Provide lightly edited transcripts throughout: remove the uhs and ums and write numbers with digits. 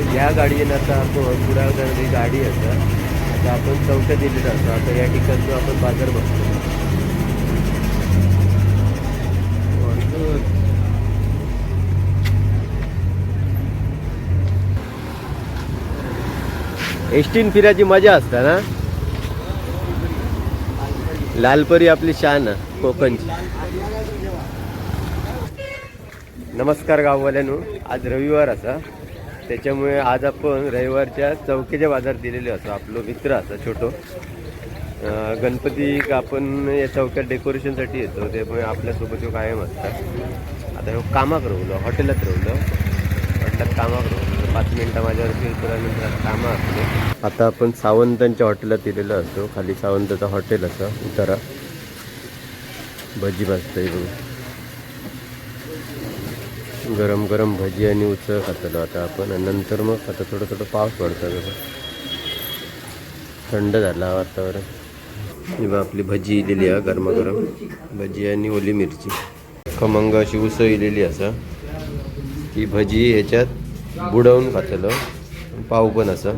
ह्या गाडयेन आता आपण कुडाळ जाणारी गाडी आसा. आता आपण चौकात दिलेलं असतो. आता या ठिकाणचा आपण बाजार बघतो. एसटीन फिरायची मजा असता ना. लालपरी आपली शान कोकणची. नमस्कार गाववाल्यांनो, आज रविवार असा, त्याच्यामुळे आज आपण रविवारच्या चौकीच्या बाजार दिलेले असो. आपलो मित्र असा छोटो गणपती आपण या चौक्यात डेकोरेशनसाठी येतो, त्यामुळे आपल्यासोबत कायम असतात. आता कामाक राहलो, हॉटेलात राहलो, हॉटेलात कामाक राहलो. 5 मिनटं माझ्यावर फिरल्यानंतर कामं असते. आता आपण सावंतांच्या हॉटेलात दिलेलं असतो. खाली सावंताचं हॉटेल असं उतारा. भजी भाजतंय बघ, गरम गरम भजी आणि उसळ खातलो आता आपण. आणि नंतर मग आता थोडं थोडं पाऊस पडतं बघा, थंड झाला वातावरण. ही बा आपली भजी इलेली आहे, गरमागरम भजी आणि ओली मिरची. खमंग अशी उसळ इलेली असा. ही भजी ह्याच्यात बुडवून खातलो. पाव पण असा.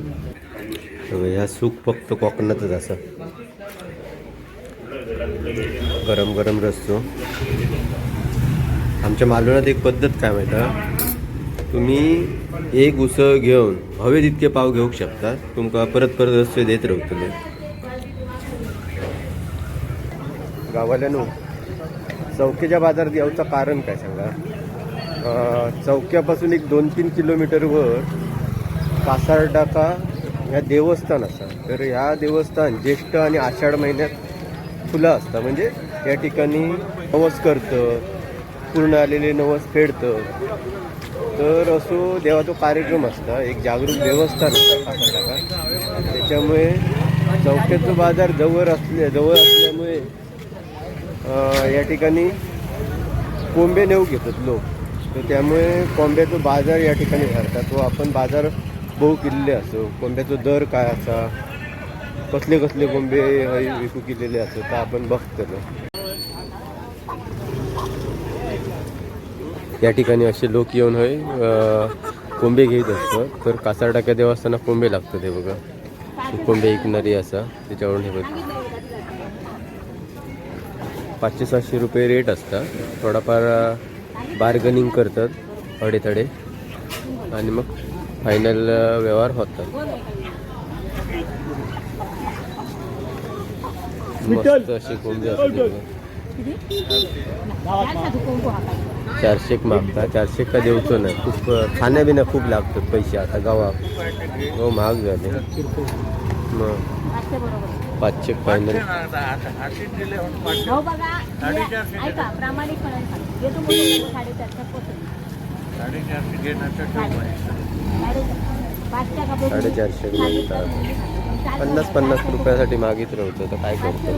ह्या सूप फक्त कोकणातच असा. गरम गरम रस्सो. आमच्या मालवणात एक पद्धत काय माहिती आहे, तुम्ही एक उसळ घेऊन हवे तितके पाव घेऊ शकता, तुमका परत परत रस्से देत राहतले. गावाल्यानो चौकीच्या बाजारात यावचं कारण काय सांगा. चौक्यापासून एक 2-3 किलोमीटरवर कासारडाका ह्या देवस्थान असा. तर ह्या देवस्थान ज्येष्ठ आणि आषाढ महिन्यात खुलं असतं. म्हणजे या ठिकाणी नवस करतं, पूर्ण आलेले नवस फेडतं. तर असो देवाचा कार्यक्रम असता. एक जागरूक देवस्थान असतं कासारडाका. त्याच्यामुळे चौक्याचा बाजार जवळ असल्यामुळे या ठिकाणी कोंबे नेऊ घेतात लोक. तर त्यामुळे कोंब्याचा बाजार या ठिकाणी भरतात. तो आपण बाजार बहु किल्ले असो, कोंब्याचा दर काय असा, कसले कसले कोंबे विकू केलेले असो, तर आपण बघतो. या ठिकाणी असे लोक येऊन कोंबे घेत असतो. तर कासारडाका देवस्थानात कोंबे लागतात. हे बघा, कोंबे विकणारी असा. त्याच्यावरून हे बघ 500-700 रुपये रेट असतात. थोडाफार बार्गनिंग करतात थोडे आणि मग फायनल व्यवहार होतात. मस्त अशी कोंबडी असते. 400 मागता. 400 का देऊचो नाही. खूप खाण्याबिना खूप लागतात पैसे आता गावात. हो महाग झाले. मग 500 फायनल. ₹450 मागतात. 50 रुपयासाठी मागित राहतो. तर काय करतो.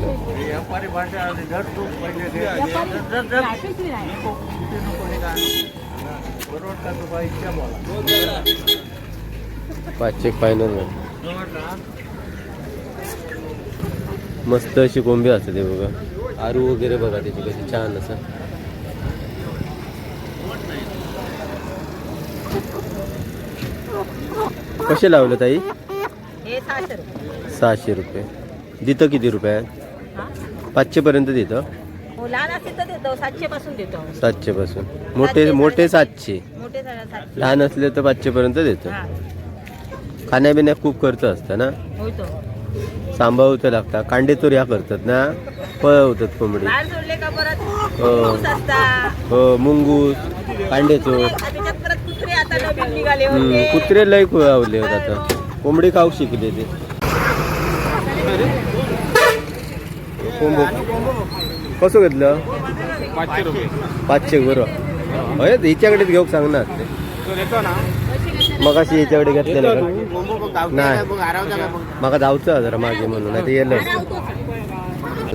500 फायनल. मस्त अशी कोंबी असते ते बघा. आरू वगैरे बघा त्याची कशी छान असं. कसे लावलं ताई. 600 रुपये. देतं किती रुपयात. 500 पर्यंत देतं. लहान असेल तर देतो 700 पासून देतो. 700 पासून. मोठे 700. लहान असले तर 500 पर्यंत देतो. खाण्यापिण्यात खूप खर्च असतं ना. सांभाळावं लागतं. कांडे चोर ह्या करतात ना, पळवतात कोंबडी. हो मुंगूस, कांडे चोर, कुत्रे लय खुळावले होत. आता कोंबडी खाऊ शिकले ते. कसं घेतलं. 500 रुपये. 500 बरोबर. अरे हिच्याकडेच घेऊ सांगणार ते. मग अशी याच्याकडे घेतलेलं नाही. मग जाऊचं जरा मागे म्हणून नाही ते येलं.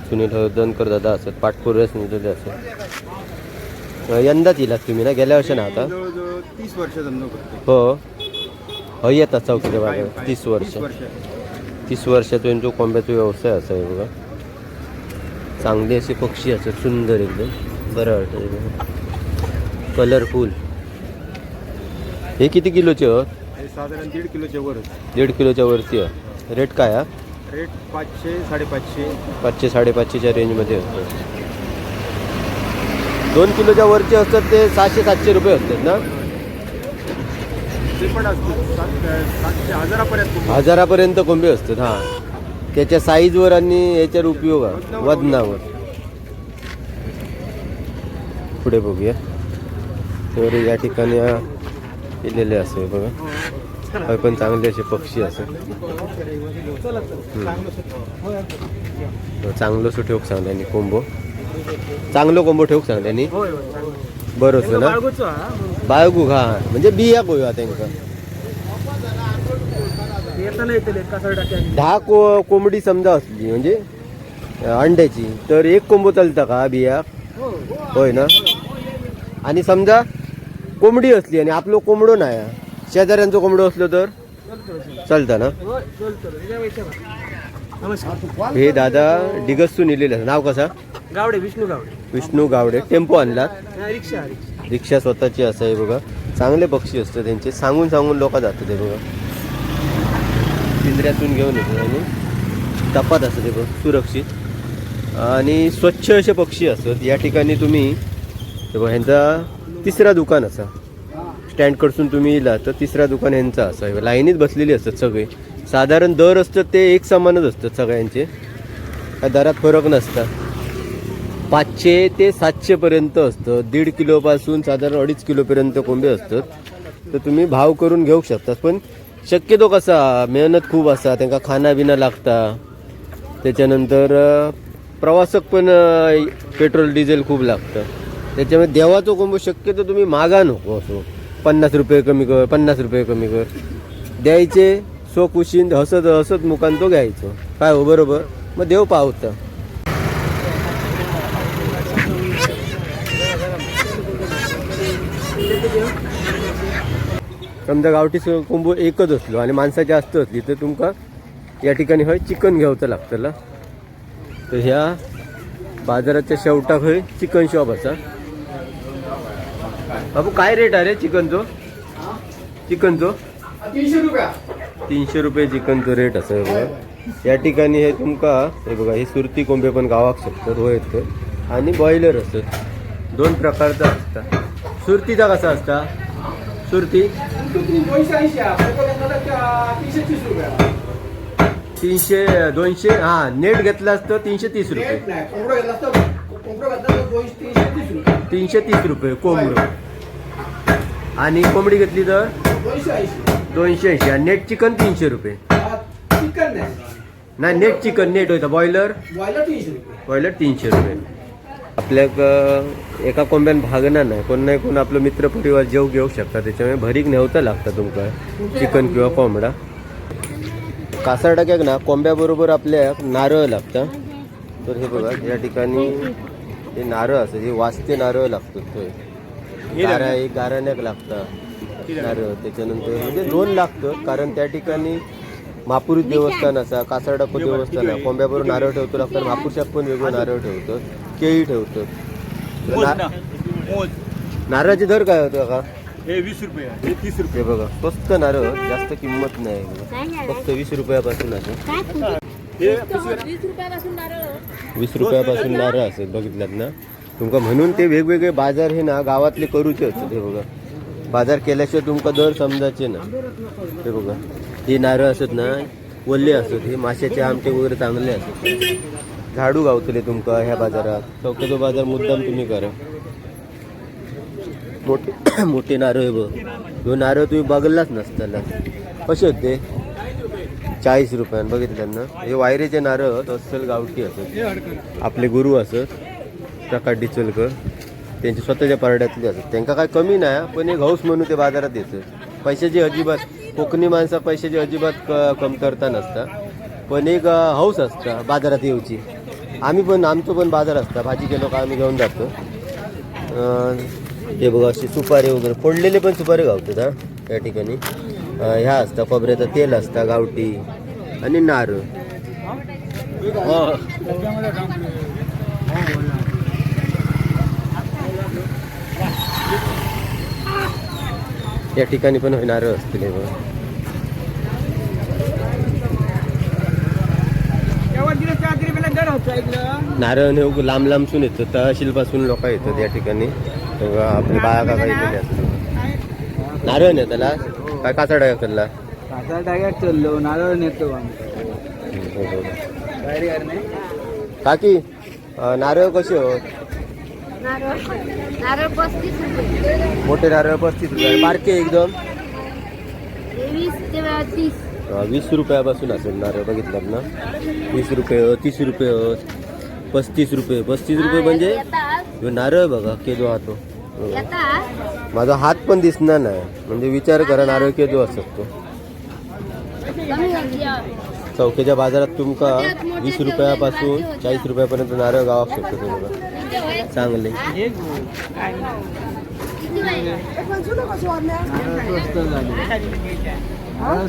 सुनील दनकर दादा असत, पाठपुरे सुनील असत. यंदाच येलात तुम्ही ना, गेल्या वर्षी ना. आता 30 वर्ष धंदो करतो. हो येतात चौकीच्या बाजारात. 30 वर्षातून जो कोंब्याचा व्यवसाय असा आहे बघा. चांगले असे पक्षी असतात, सुंदर एकदम बरं वाटतं. कलरफुल. हे किती किलोचे आहोत. साधारण 1.5 किलोच्या वरच. 1.5 किलोच्या वरती आहे. रेट काय हा? रेट 500 550. 500 550च्या रेंजमध्ये असतं. 2 किलोच्या वरचे असतात ते 600-700 रुपये असतात ना. ते पण असते 700 1000पर्यंत. 1000पर्यंत कोंबे असतात. हां, त्याच्या साईजवर आणि याच्यावर उपयोग आहे, वजनावर. पुढे बघूया. तर या ठिकाणी केलेले असे बघा, हे पण चांगले असे पक्षी असे. चांगलं सो ठेवूक सांगल्यानी कोंबो, चांगलं कोंबो ठेवूक सांगल्यानी बरं असं ना. बाळगू हा म्हणजे बिया गोया त्यांका 10 कोंबडी समजा असली म्हणजे अंड्याची, तर एक कोंबो चालता का बिया? होय ना. आणि समजा कोंबडी असली आणि आपलं कोंबडो नाही, शेजाऱ्यांचं कोंबडो असलं तर चालतं ना. हे दादा डिगसून इलेलं नाव कसा? गावडे, विष्णू गावडे. विष्णू गावडे. टेम्पो आणला, रिक्षा. रिक्षा स्वतःची असं आहे बघा. चांगले पक्षी असतात त्यांचे, सांगून सांगून लोक जातात ते बघा. पिंजऱ्यातून घेऊन येतो आणि टपात असतं ते बघ, सुरक्षित आणि स्वच्छ असे पक्षी असतात. या ठिकाणी तुम्ही हे बघा, ह्यांचा 3रा दुकान असा. स्टँडकडसून तुम्ही येला तर 3रा दुकान ह्यांचा असं आहे. लाईनीत बसलेली असतात सगळे. साधारण दर असतात ते एक समानच असतात सगळ्यांचे, काय दरात फरक नसता. 500 ते 700पर्यंत असतं. 1.5 किलोपासून साधारण 2.5 किलोपर्यंत कोंबे असतात. तर तुम्ही भाव करून घेऊ शकता. पण शक्यतो कसा मेहनत खूप असा, त्यांना खाना बिना लागता. त्याच्यानंतर प्रवासक पण पेट्रोल डिझेल खूप लागतं. त्याच्यामुळे देवाचं कोंबो शक्यतो तुम्ही मागा नको असो. 50 रुपये कमी कर, 50 रुपये कमी कर द्यायचे. सो कुशीन हसत हसत मुखान तो घ्यायचो. काय हो बरोबर. मग देव पावतं. समजा गावठी कोंबो एकच असलो आणि माणसा जास्त असली तर तुमका या ठिकाणी हय चिकन घ्यावचं लागतं. तर ह्या बाजाराच्या शेवटाक हय चिकन शॉप असा. बाबू काय रेट आहे रे चिकनचो? चिकनचो 300 रुपये चिकनचो रेट असं आहे बघा. या ठिकाणी हे तुमका हे बघा, हे सुरती कोंबे पण गावाक शकतात होय ते, आणि बॉयलर असतात. 2 प्रकारचा असतात. सुरतीचा कसा असता? सुरती 300 200. हां, नेट घेतला असतं 330 रुपये. 330 रुपये कोंबडं. आणि कोंबडी घेतली तर 280. आणि नेट चिकन 300 रुपये. नाही, नेट चिकन नेट होता. बॉयलर 300 रुपये. आपल्याक एका कोंब्यान भागणार नाही. कोण नाही कोण आपलं मित्र परिवार जेव घेऊ शकता. त्याच्यामुळे भरीक नेवता लागतं तुमका चिकन किंवा कोंबडा. कासार टाक्याक ना कोंब्याबरोबर आपल्या नारळ लागतं. तर हे बघा, या ठिकाणी हे नारळ असतं, हे वाजते नारळ लागतात. एक गाराण्याक लागतं नारळ. त्याच्यानंतर म्हणजे 2 लागतं, कारण त्या ठिकाणी महापुरुष देवस्थान असा, कासारडाको देवस्थान आहे. कोंब्याबरोबर नारळ ठेवतो लागतं. महापुरुषाक पण वेगळं नारळ ठेवतं, केळी ठेवतं. नारळाचे दर काय होतं का? हे 20 रुपये, हे 30 रुपये. हे बघा, स्वस्त नारळ, जास्त किंमत नाही, फक्त 20 रुपयापासून आहे. 20 रुपयापासून नारळ असेल. बघितलात ना तुमका. म्हणून ते वेगवेगळे बाजार हे ना गावातले करूचे असतात. हे बघा, बाजार केल्याशिवाय तुमका दर समजायचे ना. हे बघा, हे नारळ असत ना वल्ले असत. हे माशाचे आमटे वगैरे चांगले असत. झाडू गावतले तुमका ह्या बाजारात. चौकाचो बाजार मुद्दाम तुम्ही करा. मोठे मोठे नारळ आहे बघ. 2 नारळ तुम्ही बघलाच नसताना. कसे होते? 40 रुपयान. बघितलं ना. हे वायरेचे नारळ अस्सल गावठी असत. आपले गुरु असत प्रकाश डिचलकर, त्यांच्या स्वतःच्या पारड्यातले असत. त्यांना काय कमी नाही, पण एक हौस म्हणून ते बाजारात येतं. पैशाची अजिबात, कोकणी माणसा पैशाची अजिबात कमतरता नसता, पण एक हौस असता बाजारात येऊची. आम्ही पण, आमचं पण बाजार असता. भाजी केलो का आम्ही घेऊन जातो. हे बघा, असे सुपारी वगैरे फोडलेले पण सुपारी गावतात. या ठिकाणी ह्या असता खोबऱ्याचं तेल असता गावठी आणि नारळ. या ठिकाणी पण नारळ असतील. नारळ नेऊ लांब लांबसून येतं, तहसीलपासून लोक येतात या ठिकाणी. तेव्हा आपले बाया काका इथे असतात. नारळ ने त्याला काय काचाडा करला डायरेक्ट चाललो नारळ नेतो काकी नारळ कसे हो? नारळ 35 रुपये. मोठे नारळ 35 रुपये, बारके एकदम 20 ते 30. 20 रुपयापासून असेल नारळ. बघितलं ना, 20 रुपये 30 रुपये 35 रुपये. 35 रुपये म्हणजे ह्यो नारळ बघा केदो हा तो. माझा हात पण दिसणार नाही, म्हणजे विचार करा नारळ केदो असत तो. चौकीच्या बाजारात तुमका 20 रुपयापासून 40 रुपयापर्यंत नारळ गावाक शकतो तुम्हाला चांगले.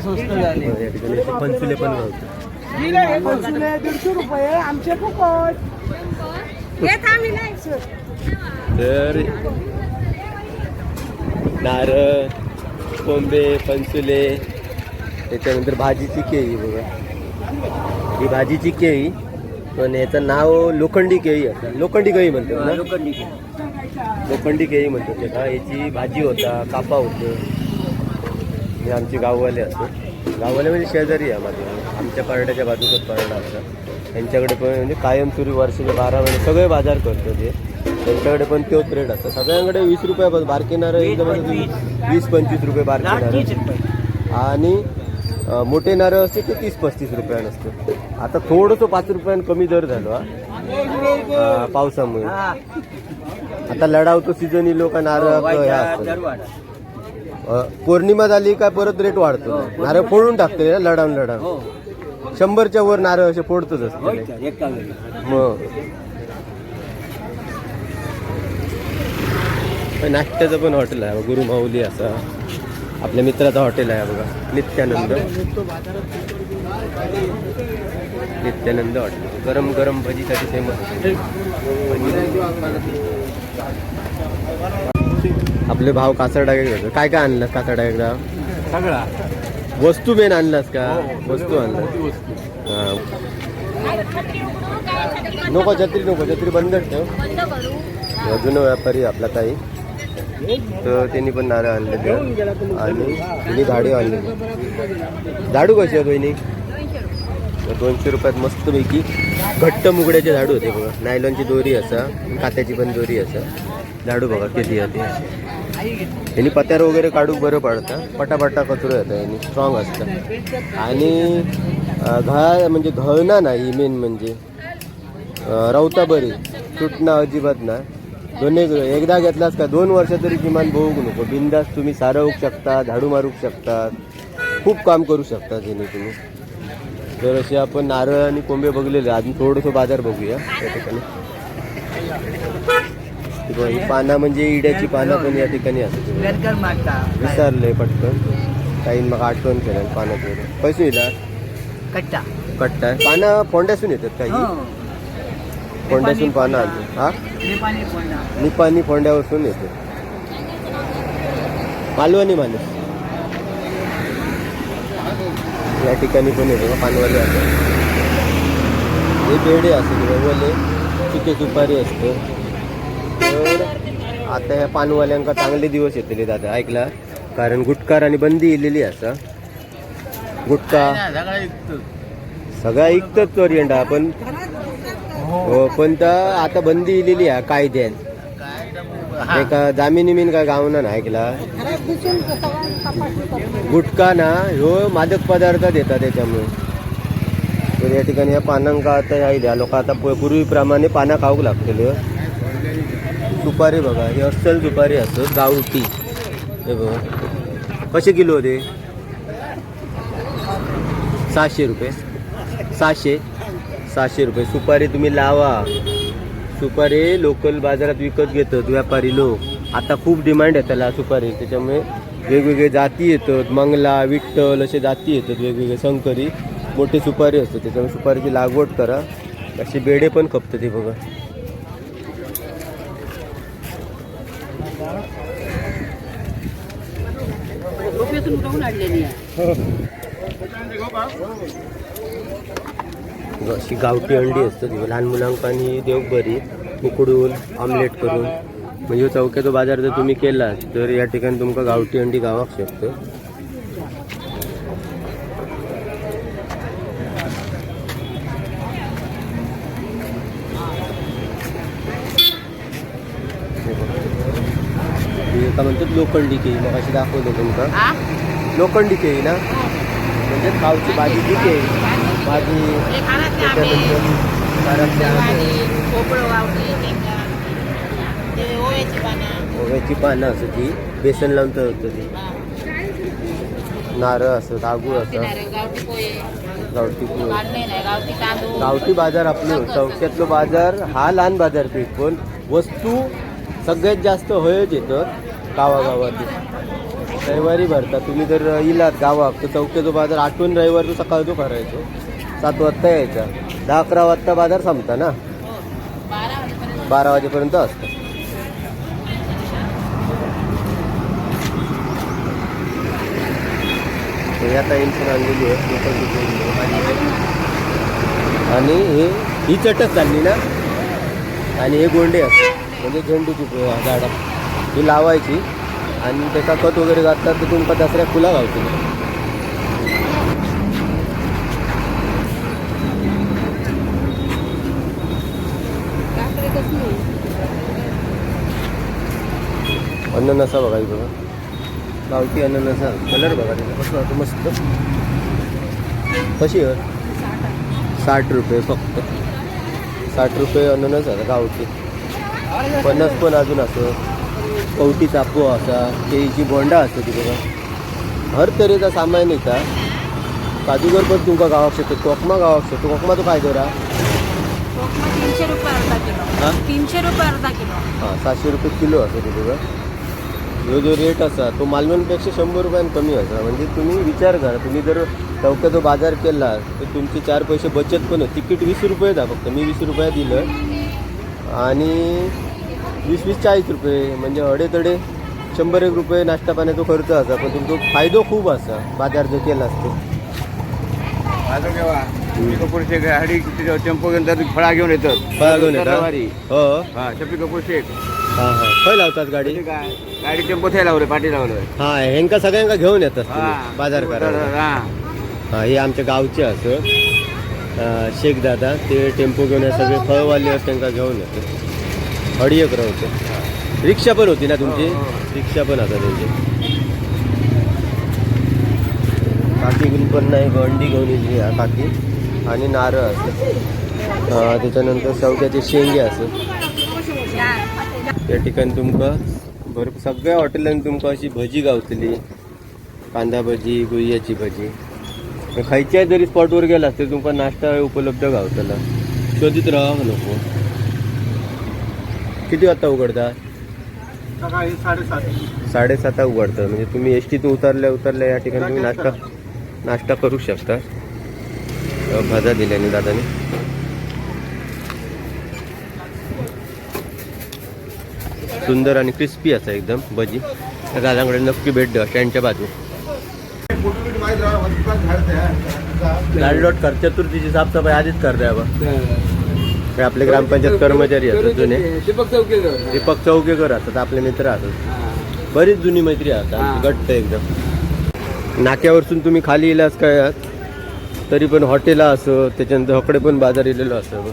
स्वस्त झाले. या ठिकाणी पंचुले पण गावतात. 150 रुपये आमचे फुकट. तर नारळ, कोंबे, पंचुले, त्याच्यानंतर भाजीची केळी बघा. ही भाजीची केळी, पण याचं नाव लोखंडी केळी असं. लोखंडी केळी म्हणतात ना, लोखंडी केळी म्हणतात त्याला. याची भाजी होता, कापा होतं. हे आमचे गाववाले असतात. गाववाले म्हणजे शेजारी आहे माझ्या, आमच्या पारड्याच्या बाजूचाच पारडा असतात. त्यांच्याकडे पण म्हणजे कायमस्वरूपी वर्षाचे 12 महिने सगळे बाजार करतो ते. त्यांच्याकडे पण तोच रेट असतो सगळ्यांकडे. 20 रुपयापासून बारके नारळ एकदम 20-25 रुपये बारके नारळ. आणि मोठे नारळ असते ते 30-35 रुपयानं असतं. आता थोडंसं 5 रुपयानं कमी दर झालो हा पावसामुळे. आता लढावतो सीझन ही लोक नारळ ह्या असतात. पौर्णिमा झाली काय परत रेट वाढतो. नारळ फोडून टाकते ना लढावून 100च्या वर नारळ असे फोडतच असते मग. नाश्त्याचं पण हॉटेल आहे गुरु माऊली असा, आपल्या मित्राचा हॉटेल आहे बघा, नित्यानंद. नित्यानंद हॉटेल गरम गरम भजीसाठी फेमस. आपले भाव कासारडा काय काय आणलास? कासारडा एकदा सगळा वस्तू मेन आणलास का? वस्तू आणलास. हा नको छत्री, नको छत्री बंद ठेव. अजून व्यापारी आपला काही तर त्यांनी पण नारळ आणले आणि त्यांनी झाडे आणले. झाडू कशी आहे बहिणी? 200 रुपयात मस्तपैकी घट्ट मुगड्याचे झाडू होते बघा. नायलॉनची दोरी असा, कात्याची पण दोरी असा. झाडू बघा किती येते. यांनी पत्यार वगैरे काढूक बरं पडतं, पटापटा कचरो येतं यांनी, स्ट्रॉंग असतं. आणि घा म्हणजे घळना नाही मेन म्हणजे रवता बरी, तुटणं अजिबात ना. एकदा घेतलास का 2 वर्ष तरी किमान बघू नको. बिंदास तुम्ही सारवू शकता, झाडू मारू शकता, खूप काम करू शकता जेणे तुम्ही. तर असे आपण नारळ आणि कोंबे बघलेले. अजून थोडंसं बाजार बघूया त्या ठिकाणी. ही पानं म्हणजे इड्याची पानं पण या ठिकाणी असते. विसरले पटकन काही मग आठवण केलं पानाचं. पैसे येतात कट्टा कट्टा पानं फोंड्यासून येतात काही. फोंड्यासून पानं आणतो हा निपाणी फोंड्यापासून येते. मालवणी माणूस या ठिकाणी पण येतो पानवाले असतात. हे बेडे असते रवले चिके सुपारी असते. तर आता ह्या पानवाल्यांका चांगले दिवस येतले दादा ऐकला, कारण गुटकार आणि बंदी येलेली असा. गुटखा सगळा ऐकतच चोरियंडा पण पण आता बंदी इलेली आहे कायद्यान. एका जामिनी मीन काय गावना ना ऐकला. गुटखा ना ह्यो मादक पदार्थ देतात त्याच्यामुळे. तर या ठिकाणी या पानांका आता द्या लोक आता पूर्वीप्रमाणे पानं खाऊक लागतील. सुपारी बघा, ही अस्सल सुपारी असत गावठी. हे बघा कसे किलो होते? 600 रुपये. 600 रुपये सुपारी तुम्ही लावा. सुपारी लोकल बाजारात विकत घेतात व्यापारी लोक. आता खूप डिमांड आहे त्याला सुपारी, त्याच्यामुळे वेगवेगळे जाती येतात. मंगला, विठ्ठल असे जाती येतात वेगवेगळे. शंकरी मोठी सुपारी असते, त्याच्यामुळे सुपारीची लागवड करा. असे बेडे पण खपतात ते बघा. अशी गावठी अंडी असतात ती लहान मुलांक आणि देव बरी उकडून ऑमलेट करून म्हणजे चौक्याचो बाजार जर तुम्ही केला तर या ठिकाणी तुमका गावठी अंडी गावाक शकतो. का म्हणतात लोखंडी केळी मग अशी दाखवतो तुमका लोखंडी केळी ना म्हणजे खावची भाजी जी केळी भाजी त्याच्यानंतर ओव्याची पानं असं ती बेसन लावून तळतो ती नारळ असं तागूळ असं गावठी पोहे गावठी बाजार आपलं चौक्यातलं बाजार हा लहान बाजारपेठ पण वस्तू सगळ्यात जास्त होयच येतं गावागावात रविवारी भरतात. तुम्ही जर इलात गावात तर चौक्याचा बाजार आठवून रविवार सकाळचो करायचो 7 वाजता यायचा 10-11 वाजता बाजार संपता ना 12 वाजेपर्यंत असतं. या टाईमची आणलेली आहे आणि ही चटक चालली ना आणि हे गोंडे असतात म्हणजे झेंडूची झाडं ही लावायची आणि त्याचा खत वगैरे घाततात तर तुमका दसऱ्यात फुला गावतील. अननसा बघा बघा गावठी अननसा कलर बघा त्याचा कसं वाटतं मस्त. कशी आहे 60 रुपये फक्त 60 रुपये अननस आता गावठी. फणस पण अजून असं कवटी चापो असा केळीची बोंडा असतो ती बघा हर तरेचा सामान येता. काजूगर पण तुमका गावाक शकतो कोकमा गावाक शकतो. कोकमा तो काय दरा 300 रुपये अर्धा किलो. 300 रुपये अर्धा किलो. हां 700 रुपये किलो असतो ती बघा. ह्यो जो रेट असा तो मालवणपेक्षा 100 रुपयान कमी असा. म्हणजे तुम्ही विचार करा तुम्ही जर चौक्याचा बाजार केला तर तुमचे 4 पैसे बचत पण तिकीट 20 रुपये द्या फक्त. मी 20 रुपये दिलं आणि 20-40 रुपये म्हणजे अडेतडे 100-1 रुपये नाश्ता पाण्याचा खर्च असा. पण तुमचा फायदो खूप असा बाजार जर केला असतो. कपूर शेख गाडी टेम्पो घेऊन फळा घेऊन येतात फळा घेऊन येतात हो हा शफी कपूर शेख हां हां खय लावतात गाडी गाडी टेम्पो थंय लावले पाठी लावलोय. हां ह्यांका सगळ्यांका घेऊन येतात तुम्ही बाजार करायला. हां हे आमच्या गावचे असं शेख दादा ते टेम्पो घेऊन सगळे फळवाले असतात त्यांना घेऊन येतात. हडियक राहते रिक्षा पण होती ना तुमची रिक्षा पण आता त्यांची. काकी पण नाही अंडी घेऊन येतली काकी आणि नारळ असतं. त्याच्यानंतर शेवग्याचे शेंगे असत. त्या ठिकाणी तुमका भरपूर सगळ्या हॉटेलांनी तुमका अशी भजी गावतली कांदा भजी गुळ्याची भजी. खायच्या जरी स्पॉटवर गेला तरी तुमका नाश्ता उपलब्ध गावतला. शोधित राहा नको. किती वाजता उघडतात 7:30 उघडतात. म्हणजे तुम्ही एसटीतून उतरल्या या ठिकाणी तुम्ही नाश्ता करू शकता. भाजा दिल्याने दादाने सुंदर आणि क्रिस्पी असा एकदम भजी. त्या दादाकडे नक्की भेट द्या स्टँडच्या बाजू. लाडलोट कर चतुर्थीची साफसफाई आधीच करते हे आपले ग्रामपंचायत कर्मचारी असतात जुने दीपक चौकेकर असतात आपले मित्र असतात. बरीच जुनी मैत्री असतात घट्ट एकदम. नाक्यावरसून तुम्ही खाली येलास काय तरी पण हॉटेला असं त्याच्यानंतर हकडे पण बाजार इलेलो असं.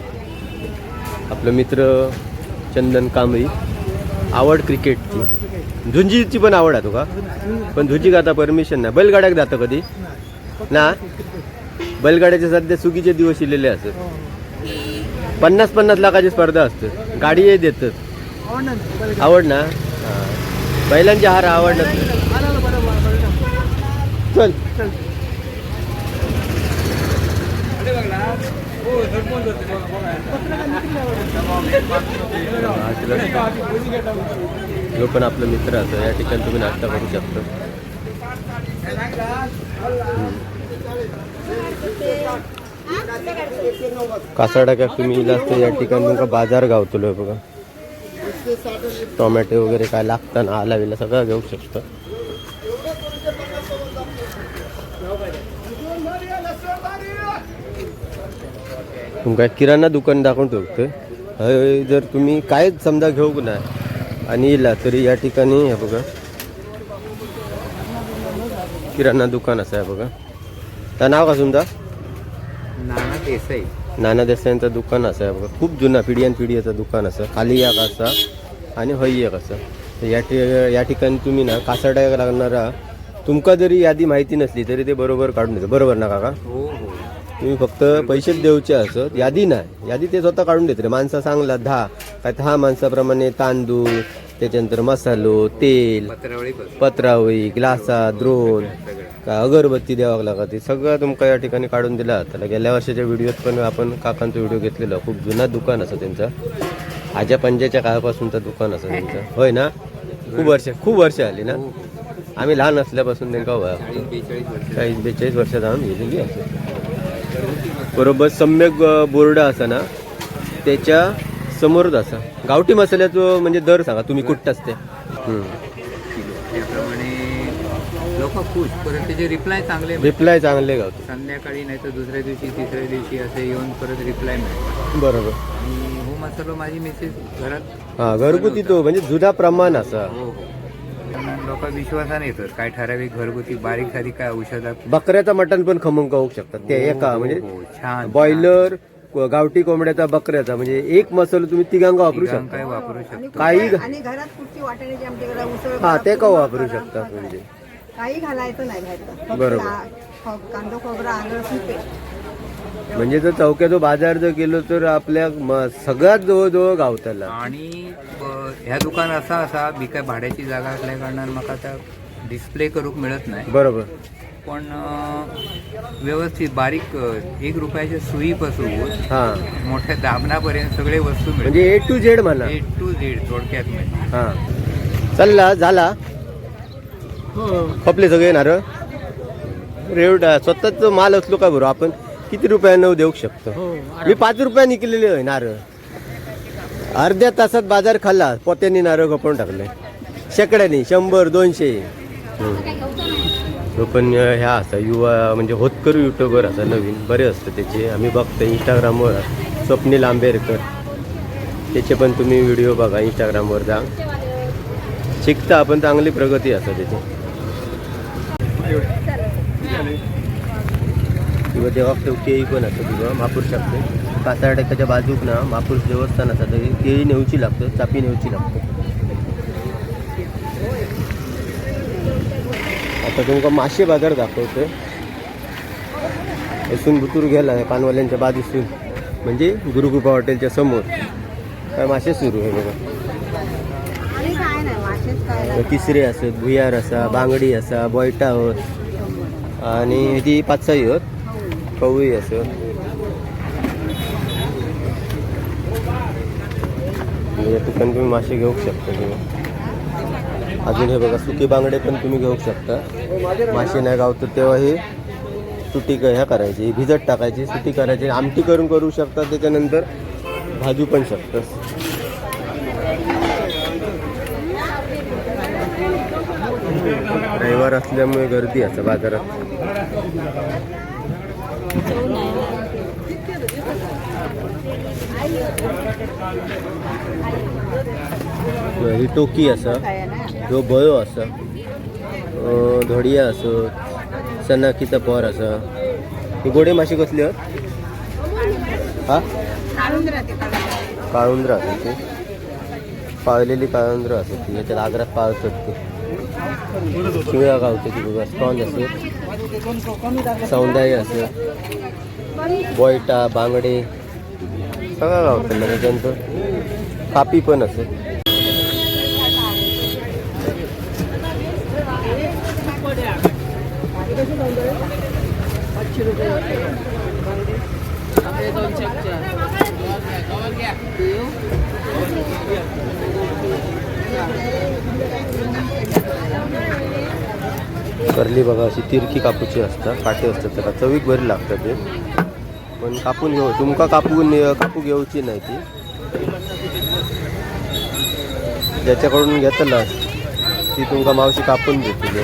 आपलं मित्र चंदन कांबळी आवड क्रिकेटची झुंजीची पण आवड आहे तुका पण झुंजी आता परमिशन नाही. बैलगाड्याक जातं कधी ना बैलगाड्याचे सध्या चुकीचे दिवस इलेले असत. 50-50 लाखाची स्पर्धा असते. गाडी देतात आवड ना बैलांची हार आवड चल जो पण आपलं मित्र असं या ठिकाणी तुम्ही नाश्ता करू शकता. कासाडाक्याक तुम्ही इलाज तर या ठिकाणी तुमका बाजार गावतलो बघा. टोमॅटो वगैरे काय लागतं ना आला विला सगळं घेऊ शकता. तुमका एक किराणा दुकान दाखवून ठेवतोय. हय जर तुम्ही काय समजा घेऊ ना आणि येला तरी या ठिकाणी हे बघा किराणा दुकान असं आहे बघा. त्या नाव का तुमचा? नाना देसाई. नाना देसाईंचं दुकान असं आहे बघा. खूप जुना पिढीयान पिढीचं दुकान असं. खाली एक असा आणि हय एक असं. तर या ठिकाणी तुम्ही ना कासाड्या लागणारा तुमका जरी यादी माहिती नसली तरी ते बरोबर काढून देतं. बरोबर ना काका? हो हो. तुम्ही फक्त पैसेच देऊचे असत. यादी नाही. यादी ते स्वतः काढून देते. माणसं सांगला 10 काय 10 माणसाप्रमाणे तांदूळ, त्याच्यानंतर मसालो, तेल, पत्रावळी, ग्लासा, द्रोण, काय अगरबत्ती द्यावं लागत. ते सगळं तुमका या ठिकाणी काढून दिला. त्याला गेल्या वर्षाच्या व्हिडिओत पण आपण काकांचा व्हिडिओ घेतलेला. खूप जुना दुकान असं त्यांचं. आजा पंजाच्या काळापासूनचं दुकान असं त्यांचं. होय ना? खूप वर्ष आली ना. आम्ही लहान असल्यापासून त्यांना 40-42 वर्षात आम्ही गेलेली असं. बरोबर सम्यक बोर्ड असा ना त्याच्या समोरच असा. गावठी मसाल्याचं म्हणजे दर सांगा तुम्ही कुठं असते. त्याप्रमाणे लोक खुश, परत त्याचे रिप्लाय चांगले गावठी. संध्याकाळी नाही तर दुसऱ्या दिवशी तिसऱ्या दिवशी असे येऊन परत रिप्लाय मिळतो. बरोबर. आणि हो मसाला माझी मेसेज घरात हा घरगुती तो म्हणजे जुना प्रमाण असा. हो हो. लोक विश्वासाने येतात. काय ठराविक घरगुती बारीक सारीक काय औषधात बकऱ्याचं मटण पण खमंग होऊ शकतात ते एका म्हणजे छान बॉयलर, गावठी कोंबड्याचा, बकऱ्याचा म्हणजे एक मसाला तुम्ही तिघांगा वापरू काय शकता. वापरू शकतो. काही आणि घरात कुठची वाटाण्याची आमच्याकडे उसळ हा ते का वापरू शकता म्हणजे काही घालायचं नाही बाहेरचं. बरोबर. कांदा खोबरा आलं लसूण पेस्ट. म्हणजे जर चौक्याचा बाजार जर गेलो तर आपल्या सगळ्यात जवळजवळ गावताला. आणि ह्या दुकान असा मी काय भाड्याची जागा असल्या कारणान म्हाका आता डिस्प्ले करूक मिळत नाही. बरोबर. पण व्यवस्थित बारीक 1 रुपयाच्या सुईपासून हा मोठ्या दाबणापर्यंत सगळे वस्तू मिळतात. म्हणजे A to Z म्हणा. A to Z थोडक्यात म्हणजे. हा चलला झाला. खपले सगळे नारळ. रेवडा स्वतःच माल असलो का बरोबर आपण किती रुपयानं देऊ शकतो. मी 5 रुपयाने केलेले आहे नारळ. अर्ध्या तासात बाजार खाल्ला. पोत्यांनी नारळ खपवून टाकले. शेकड्यानी 100-200. तो पण ह्या असा युवा म्हणजे होतकरू युट्यूबर असा नवीन बरे असतं त्याचे. आम्ही बघतो इंस्टाग्रामवर. स्वप्नील आंबेडकर त्याचे पण तुम्ही व्हिडिओ बघा. इंस्टाग्रामवर जा. शिकता आपण चांगली प्रगती असं त्याची. किंवा देवा केळी पण असतं किंवा महापूर शकते. कासारड्याच्या बाजूक ना महापूर देवस्थान असतं. तर केळी नेऊची लागतं, चापी नेऊची लागतं. आता तुमका मासे बाजार दाखवतोय. इथून बुतूर गेला पानवाल्यांच्या बाजूसून म्हणजे गुरुकृपा हॉटेलच्या समोर काय मासे सुरू आहे बघा. तिसरे असत, भुयार असा, बांगडी असा, बोयटा होत आणि ती 5-6 होत. कवळी असत. या ठिकाणी तुम्ही मासे घेऊ शकता. तुम्ही अजून हे बघा सुके बांगडे पण तुम्ही घेऊ शकता. मासे नाही गावतात तेव्हा हे सुटी ह्या करायची, भिजत टाकायची, सुटी करायची, आमटी करू शकता. त्याच्यानंतर भाजू पण शकता. रविवार असल्यामुळे गर्दी असं बाजारात. ही टोकी असा, ह्यो बयो असा, धोडिया असत, सनाकीचा पोर असा. ही गोडे माशी कसली आहेत? हा काळुंद्रा असत. ती पाळलेली काळुंद्रा असत. ती याच्यात आग्रात पाळतात. ती शिवळा गावते ती बघा. स्पॉन्ज असत, सौंदाई असत, बोयटा, बांगडे सगळं गावतं. त्याच्यानंतर कापी पण असत. करली बघा अशी तिरकी कापूची असतात. काटे असतात त्याला. चवीक बरी लागतात ते. पण कापून घेऊ तुमका कापू घेऊची नाही ती. ज्याच्याकडून घेतला ती तुमका मावशी कापून देतील.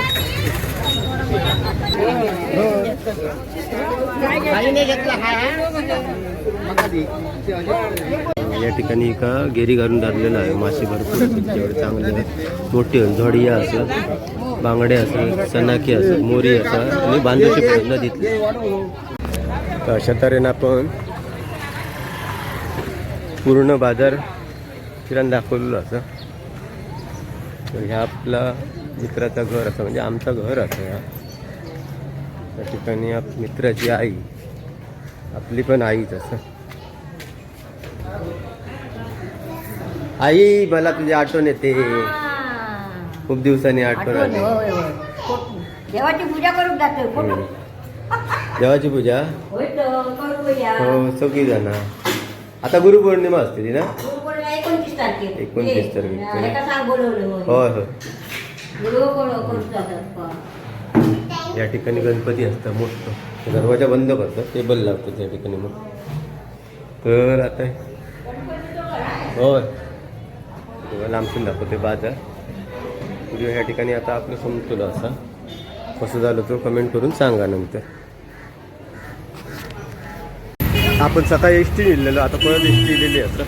घेतला या ठिकाणी एका गेरी घालून धरलेला आहे. मासे भरपूर आहेत तुमच्याकडे चांगले आहेत. मोठी झोडिया असं, बांगडे असं, सनाकी असं, मोरी असं आणि बांधूची पण नदीतली. तर अशा तऱ्हेनं आपण पूर्ण बाजार फिरान दाखवलेलं असं. तर ह्या आपला मित्राचं घर असं, म्हणजे आमचं घर असं. ह्या त्या ठिकाणी मित्राची आई, आपली पण आईच असं. आई, मला तुझी आठवण येते, खूप दिवसांनी आठवण आली. देवाची पूजा करून जाते. देवाची पूजा हो सगळी जण. आता गुरुपौर्णिमा असते ती ना, 29 तारखेला. 29 तारखेला. एका सांग बोलवलं होय. होय होय. करून जातात. या ठिकाणी गणपती असतं मोठं, दरवाजा बंद करतात, टेबल लावतात त्या ठिकाणी. मग तर आता होय तुम्हाला आमचं दाखवते बाजार. व्हिडिओ ह्या ठिकाणी आता आपलं समजलं असा. कसं झालं तो कमेंट करून सांगा नंतर. आपण सकाळी एस टी लिहिलेलो, आता परत एस टी लिहिली असं.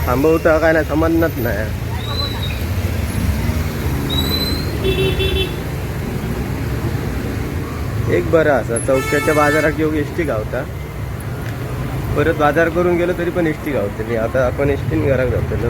थांबवता काय नाही समजणार नाही. एक बरं असा चौक्याच्या बाजारात येऊ एस टी गावता, परत बाजार करून गेलो तरी पण एस टी गावतली. आता आपण एस टीने घरात जातो.